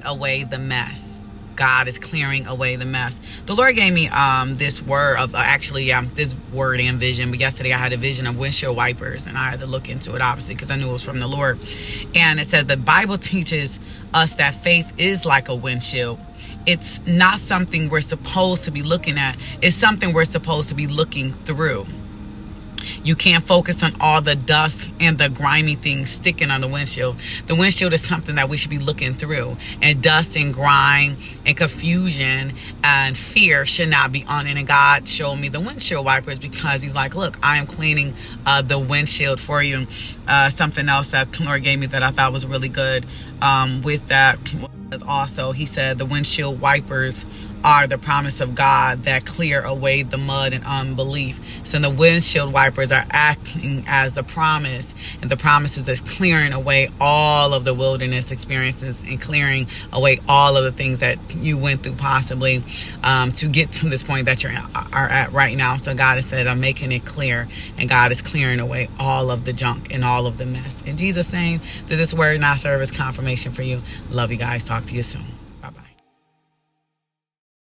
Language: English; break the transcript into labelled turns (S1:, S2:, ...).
S1: away the mess. God is clearing away the mess. The Lord gave me this word of this word and vision. But yesterday I had a vision of windshield wipers, and I had to look into it, obviously, because I knew it was from the Lord. And it says the Bible teaches us that faith is like a windshield. It's not something we're supposed to be looking at. It's something we're supposed to be looking through. You can't focus on all the dust and the grimy things sticking on the windshield. The windshield is something that we should be looking through. And dust and grime and confusion and fear should not be on it. And God showed me the windshield wipers because he's like, look, I am cleaning the windshield for you. Something else that the Lord gave me that I thought was really good with that was also, he said, the windshield wipers are the promise of God that clear away the mud and unbelief. So the windshield wipers are acting as the promise, and the promises is clearing away all of the wilderness experiences and clearing away all of the things that you went through possibly to get to this point that you are at right now. So God has said, I'm making it clear, and God is clearing away all of the junk and all of the mess. In Jesus' name, that this word not serve as confirmation for you. Love you guys. Talk to you soon.